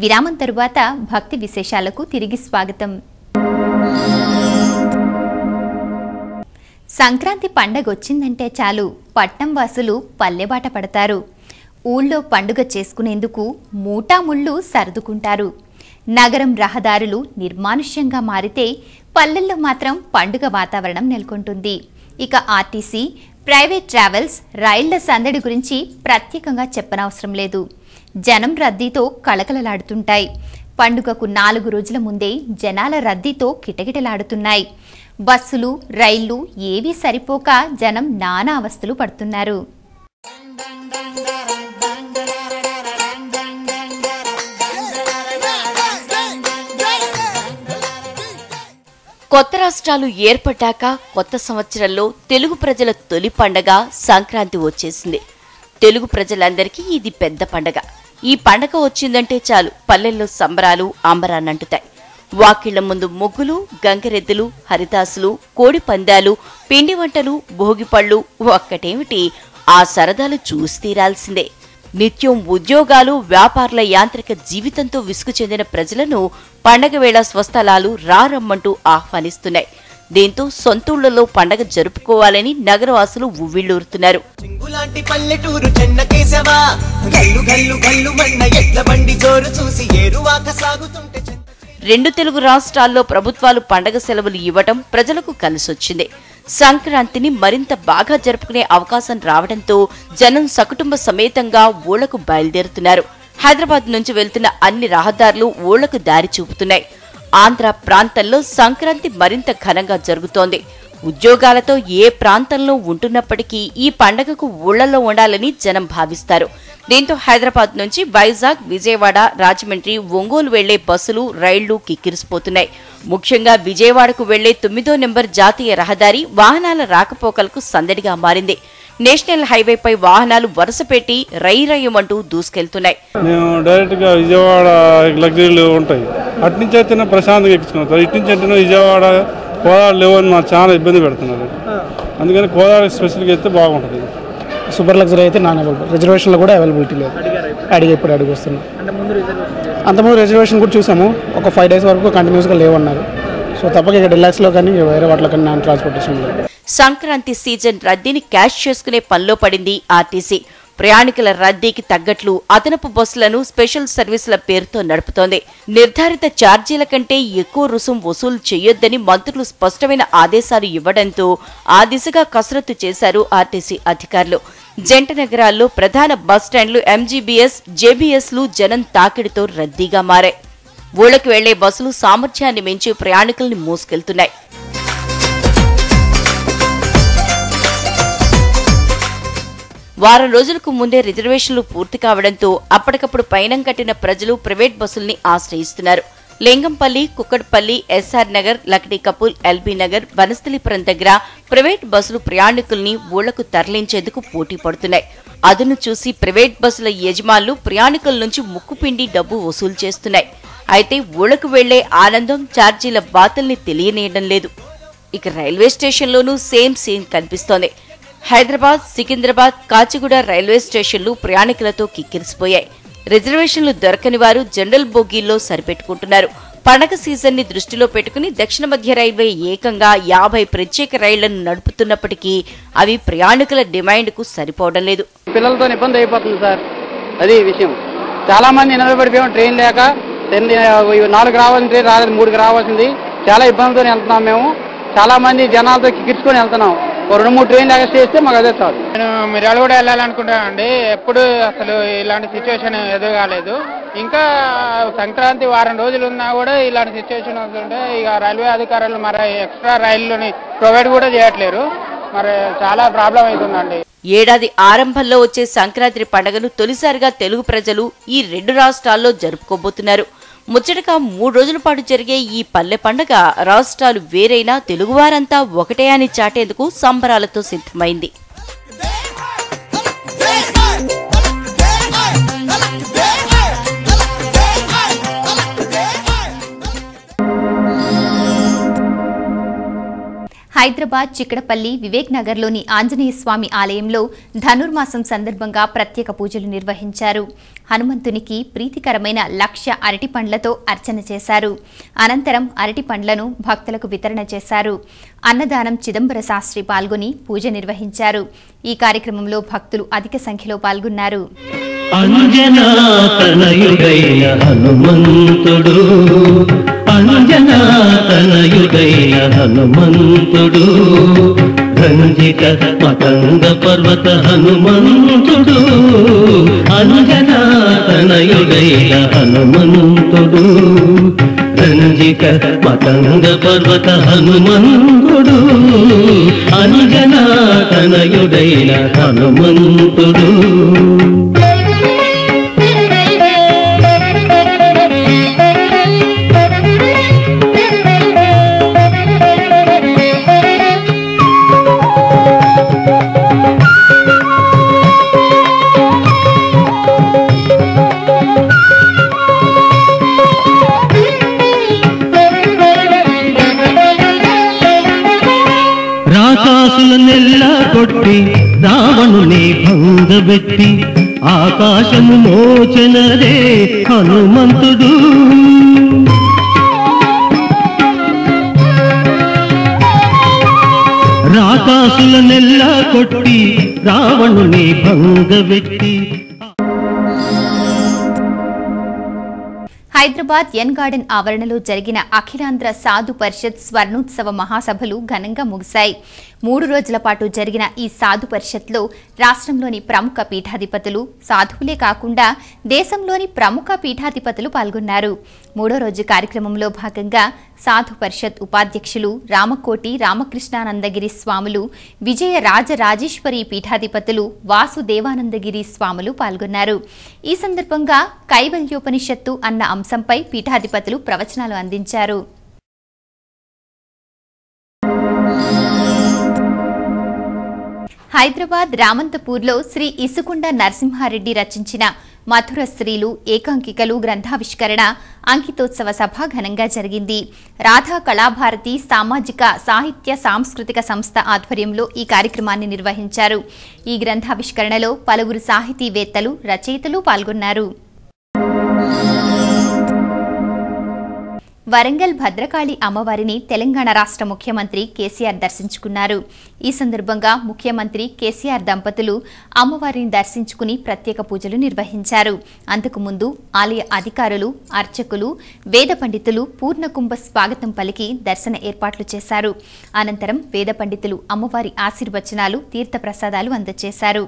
విరామం తరువాత భక్తి విశేషాలకు తిరిగి స్వాగతం. సంక్రాంతి పండగ వచ్చిందంటే చాలు పట్నం వాసులు పల్లెబాట పడతారు. ఊళ్ళో పండుగ చేసుకునేందుకు మూటాముళ్ళు సర్దుకుంటారు. నగరం రహదారులు నిర్మానుష్యంగా మారితే పల్లెల్లో మాత్రం పండుగ వాతావరణం నెలకొంటుంది. ఇక ఆర్టీసీ, ప్రైవేట్ ట్రావెల్స్, రైళ్ల సందడి గురించి ప్రత్యేకంగా చెప్పనవసరం లేదు. జనం రద్దీతో కళకళలాడుతుంటాయి. పండుగకు 4 రోజుల ముందే జనాల రద్దీతో కిటకిటలాడుతున్నాయి. బస్సులు, రైళ్లు ఏవీ సరిపోక జనం నానా అవస్థలు పడుతున్నారు. కొత్త రాష్ట్రాలు ఏర్పడ్డాక కొత్త సంవత్సరంలో తెలుగు ప్రజల తొలి పండగ సంక్రాంతి వచ్చేసింది. తెలుగు ప్రజలందరికీ ఇది పెద్ద పండగ. ఈ పండగ వచ్చిందంటే చాలు పల్లెల్లో సంబరాలు అంబరాన్నంటుతాయి. వాకిళ్ల ముందు ముగ్గులు, గంగరెద్దులు, హరిదాసులు, కోడి పందాలు, పిండి వంటలు, భోగిపళ్ళు ఒక్కటేమిటి ఆ సరదాలు చూసి తీరాల్సిందే. నిత్యం ఉద్యోగాలు, వ్యాపారుల యాంత్రిక జీవితంతో విసుగు చెందిన ప్రజలను పండగ వేళ స్వస్థలాలు రారమ్మంటూ ఆహ్వానిస్తున్నాయి. దీంతో సొంతూళ్లలో పండగ జరుపుకోవాలని నగరవాసులు ఉవ్విళ్లూరుతున్నారు. రెండు తెలుగు రాష్ట్రాల్లో ప్రభుత్వాలు పండగ సెలవులు ఇవ్వటం ప్రజలకు కలిసొచ్చింది. సంక్రాంతిని మరింత బాగా జరుపుకునే అవకాశం రావడంతో జనం సకుటుంబ సమేతంగా ఊళ్లకు బయలుదేరుతున్నారు. హైదరాబాద్ నుంచి వెళ్తున్న అన్ని రహదారులు ఊళ్లకు దారి చూపుతున్నాయి. ఆంధ్ర ప్రాంతంలో సంక్రాంతి మరింత ఘనంగా జరుగుతోంది. ఉద్యోగాలతో ఏ ప్రాంతంలో ఉంటున్నప్పటికీ ఈ పండగకు ఊళ్లలో ఉండాలని జనం భావిస్తారు. దీంతో హైదరాబాద్ నుంచి వైజాగ్, విజయవాడ, రాజమండ్రి, ఒంగోలు వెళ్లే బస్సులు, రైళ్లు కిక్కిరిసిపోతున్నాయి. ముఖ్యంగా విజయవాడకు వెళ్లే 9వ నెంబర్ జాతీయ రహదారి వాహనాల రాకపోకలకు సందడిగా మారింది. నేషనల్ హైవేపై వాహనాలు వరుసపెట్టి రైరయ్యమంటూ దూసుకెళ్తున్నాయి. మేము డైరెక్ట్ గా విజయవాడ లగ్జరీలు ఉంటాయి, అట్నుంచి అయితే ప్రశాంతంగా ఎక్కించుకుంటాం. ఇటు నుంచి అంటే విజయవాడ కోదాడ లేవని మాకు చాలా ఇబ్బంది పెడుతున్నారు. అందుకని కోదాడ స్పెషల్గా అయితే బాగుంటుంది. సూపర్ లగ్జరీ అయితే నాన్ అవైలబుల్, రిజర్వేషన్లో కూడా అవైలబిలిటీ లేదు. ఇప్పుడు అడిగి వస్తున్నాం. అంతకుముందు రిజర్వేషన్ కూడా చూసాము, ఒక 5 days వరకు కంటిన్యూస్గా లేవన్నారు. సో తప్పక ఇక్కడ డిలాక్స్లో కానీ వేరే వాటిలో కానీ నాన్ ట్రాన్స్పోర్టేషన్ లేదు. సంక్రాంతి సీజన్ రద్దీని క్యాష్ చేసుకునే పనిలో పడింది ఆర్టీసీ. ప్రయాణికుల రద్దీకి తగ్గట్లు అదనపు బస్సులను స్పెషల్ సర్వీసుల పేరుతో నడుపుతోంది. నిర్ధారిత ఛార్జీల కంటే ఎక్కువ రుసుం వసూలు చేయొద్దని మంత్రులు స్పష్టమైన ఆదేశాలు ఇవ్వడంతో ఆ దిశగా కసరత్తు చేశారు ఆర్టీసీ అధికారులు. జంట నగరాల్లో ప్రధాన బస్టాండ్లు ఎంజీబీఎస్, జేబీఎస్లు జనం తాకిడితో రద్దీగా మారాయి. ఊళ్ళకి వెళ్లే బస్సులు సామర్థ్యాన్ని మించి ప్రయాణికుల్ని మోసుకెళ్తున్నాయి. వారం రోజులకు ముందే రిజర్వేషన్లు పూర్తి కావడంతో అప్పటికప్పుడు పయనం కట్టిన ప్రజలు ప్రైవేట్ బస్సుల్ని ఆశ్రయిస్తున్నారు. లింగంపల్లి, కుక్కడ్పల్లి, ఎస్ఆర్ నగర్, లక్డీకపూల్, ఎల్బీ నగర్, వనస్థలిపురం దగ్గర ప్రైవేట్ బస్సులు ప్రయాణికుల్ని ఊళ్లకు తరలించేందుకు పోటీ పడుతున్నాయి. అదును చూసి ప్రైవేట్ బస్సుల యజమానులు ప్రయాణికుల నుంచి ముక్కుపిండి డబ్బు వసూలు చేస్తున్నాయి. అయితే ఊళ్లకు వెళ్లే ఆనందం ఛార్జీల బాతుల్ని తెలియనీయడం లేదు. ఇక రైల్వే స్టేషన్లోనూ సేమ్ సీన్ కనిపిస్తోంది. హైదరాబాద్, సికింద్రాబాద్, కాచిగూడ రైల్వే స్టేషన్లు ప్రయాణికులతో కిక్కిరిసిపోయాయి. రిజర్వేషన్లు దొరకని వారు జనరల్ బోగీల్లో సరిపెట్టుకుంటున్నారు. పండగ సీజన్ ని దృష్టిలో పెట్టుకుని దక్షిణ మధ్య రైల్వే ఏకంగా 50 ప్రత్యేక రైళ్లను నడుపుతున్నప్పటికీ అవి ప్రయాణికుల డిమాండ్ కు సరిపోవడం లేదు. పిల్లలతో ఇబ్బంది అయిపోతుంది సార్, అది విషయం. చాలా మంది నిలబడిపోయాం ట్రైన్ లేక. 4 రావాల్సిన ట్రైన్ రాలేదు, 3కి రావాల్సింది. చాలా ఇబ్బందితో వెళ్తున్నాం మేము. చాలా మంది జనాలతో కిక్కించుకొని వెళ్తున్నాం. 2-3 ట్రైన్లు ఎక్స్ట్రా చేస్తే మాకు అదే చాలు. నేను మిర్యాల కూడా వెళ్ళాలనుకుంటానండి. ఎప్పుడు అసలు ఇలాంటి సిచ్యువేషన్ ఎదురుగాలేదు. ఇంకా సంక్రాంతి వారం రోజులు ఉన్నా కూడా ఇలాంటి సిచ్యువేషన్ వస్తుంటే ఇక రైల్వే అధికారులు మరి ఎక్స్ట్రా రైళ్లని ప్రొవైడ్ కూడా చేయట్లేరు. మరి చాలా ప్రాబ్లం అవుతుందండి. ఏడాది ఆరంభంలో వచ్చే సంక్రాంతి పండుగను తొలిసారిగా తెలుగు ప్రజలు ఈ 2 రాష్ట్రాల్లో జరుపుకోబోతున్నారు. ముచ్చటగా 3 రోజుల పాటు జరిగే ఈ పల్లె పండుగ రాష్ట్రాలు వేరైనా తెలుగువారంతా ఒకటే అని చాటేందుకు సంబరాలతో సిద్ధమైంది. హైదరాబాద్ చిక్కడపల్లి వివేక్ నగర్లోని ఆంజనేయ స్వామి ఆలయంలో ధనుర్మాసం సందర్భంగా ప్రత్యేక పూజలు నిర్వహించారు. హనుమంతునికి ప్రీతికరమైన 1,00,000 అరటి పండ్లతో అర్చన చేశారు. అనంతరం అరటి పండ్లను భక్తులకు వితరణ చేశారు. అన్నదానం చిదంబర శాస్త్రి పాల్గొని పూజ నిర్వహించారు. ఈ కార్యక్రమంలో భక్తులు అధిక సంఖ్యలో పాల్గొన్నారు. అంజనాతనయుడైన హనుమంతుడు అంజనాతనయుడైన హనుమంతుడు రంజిత మతంగ పర్వత హనుమంతుడు అంజనాతనయుడైన హనుమంతుడు రంజిత మతంగ పర్వత హనుమంతుడు అంజనాతనయుడైన హనుమంతుడు రాకాసులనెల్లా కొట్టి రావణుని భంగబెట్టి ఆకాశము మోచనదే హనుమంతుడు రాకాసులనెల్లా కొట్టి రావణుని భంగబెట్టి. హైదరాబాద్ ఎన్ గార్డెన్ ఆవరణలో జరిగిన అఖిలాంధ్ర సాధు పరిషత్ స్వర్ణోత్సవ మహాసభలు ఘనంగా ముగిశాయి. 3 రోజుల పాటు జరిగిన ఈ సాధు పరిషత్లో రాష్ట్రంలోని ప్రముఖ పీఠాధిపతులు, సాధువులే కాకుండా దేశంలోని ప్రముఖ పీఠాధిపతులు పాల్గొన్నారు. 3వ రోజు కార్యక్రమంలో భాగంగా సాధు పరిషత్ ఉపాధ్యక్షులు రామకోటి రామకృష్ణానందగిరి స్వాములు, విజయ రాజరాజేశ్వరి పీఠాధిపతులు వాసుదేవానందగిరి స్వాములు పాల్గొన్నారు. ఈ సందర్భంగా కైవల్యోపనిషత్తు అన్న అంశంపై పీఠాధిపతులు ప్రవచనాలు అందించారు. హైదరాబాద్ రామంతపూర్లో శ్రీ ఇసుకుండ నరసింహారెడ్డి రచించిన మధుర స్త్రీలు ఏకాంకికలు గ్రంథావిష్కరణ అంకితోత్సవ సభ ఘనంగా జరిగింది. రాధా కళాభారతి సామాజిక సాహిత్య సాంస్కృతిక సంస్థ ఆధ్వర్యంలో ఈ కార్యక్రమాన్ని నిర్వహించారు. ఈ గ్రంథావిష్కరణలో పలువురు సాహితీవేత్తలు, రచయితలు పాల్గొన్నారు. వరంగల్ భద్రకాళి అమ్మవారిని తెలంగాణ రాష్ట్ర ముఖ్యమంత్రి కేసీఆర్ దర్శించుకున్నారు. ఈ సందర్భంగా ముఖ్యమంత్రి కేసీఆర్ దంపతులు అమ్మవారిని దర్శించుకుని ప్రత్యేక పూజలు నిర్వహించారు. అంతకుముందు ఆలయ అధికారులు, అర్చకులు, వేద పండితులు పూర్ణకుంభ స్వాగతం పలికి దర్శన ఏర్పాట్లు చేశారు. అనంతరం వేద పండితులు అమ్మవారి ఆశీర్వచనాలు, తీర్థప్రసాదాలు అందజేశారు.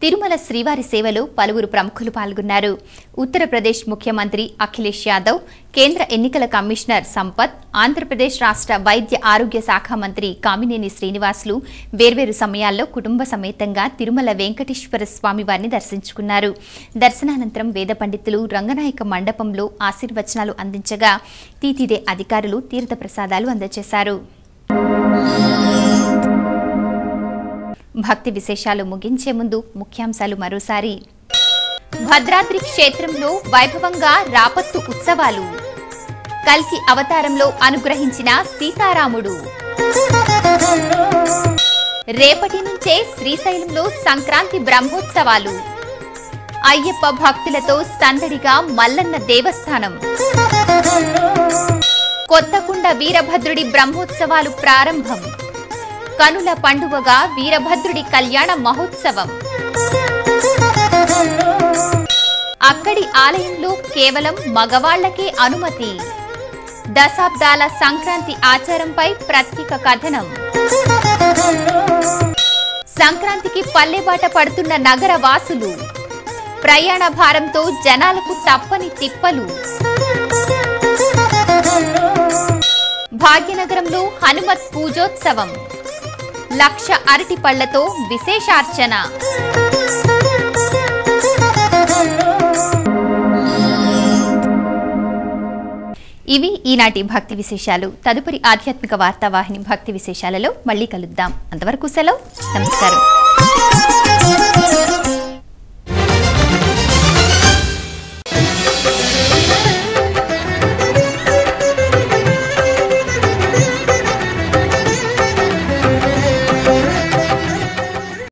తిరుమల శ్రీవారి సేవలో పలువురు ప్రముఖులు పాల్గొన్నారు. ఉత్తరప్రదేశ్ ముఖ్యమంత్రి అఖిలేష్ యాదవ్, కేంద్ర ఎన్నికల కమిషనర్ సంపత్, ఆంధ్రప్రదేశ్ రాష్ట్ర వైద్య ఆరోగ్య శాఖ మంత్రి కామినేని శ్రీనివాసులు వేర్వేరు సమయాల్లో కుటుంబ సమేతంగా తిరుమల వెంకటేశ్వర స్వామి వారిని దర్శించుకున్నారు. దర్శనానంతరం వేద పండితులు రంగనాయక మండపంలో ఆశీర్వచనాలు అందించగా టీటీడీ అధికారులు తీర్థప్రసాదాలు అందజేశారు. భక్తి విశేషాలు ముగించే ముందు ముఖ్యాంశాలు మరోసారి. భద్రాద్రి క్షేత్రంలో వైభవంగా రాపత్తు ఉత్సవాలు, కల్కి అవతారంలో అనుగ్రహించిన సీతారాముడు. రేపటి నుంచే శ్రీశైలంలో సంక్రాంతి బ్రహ్మోత్సవాలు, అయ్యప్ప భక్తులతో సందడిగా మల్లన్న దేవస్థానం. కొత్తకుండ వీరభద్రుడి బ్రహ్మోత్సవాలు ప్రారంభం, కనుల పండువగా వీరభద్రుడి కళ్యాణ మహోత్సవం. అక్కడి ఆలయంలో కేవలం మగవాళ్లకే అనుమతి, దశాబ్దాల సంక్రాంతి ఆచారంపై ప్రత్యేక కథనం. సంక్రాంతికి పల్లెబాట పడుతున్న నగర వాసులు, ప్రయాణ భారంతో జనాలకు తప్పని తిప్పలు. భాగ్యనగరంలో హనుమత్ పూజోత్సవం, 1,00,000 అరటి పళ్లతో విశేషార్చన. ఇవి ఈనాటి భక్తి విశేషాలు. తదుపరి ఆధ్యాత్మిక వార్తావాహిని భక్తి విశేషాలలో మళ్ళీ కలుద్దాం. అంతవరకు సెలవు. నమస్కారం.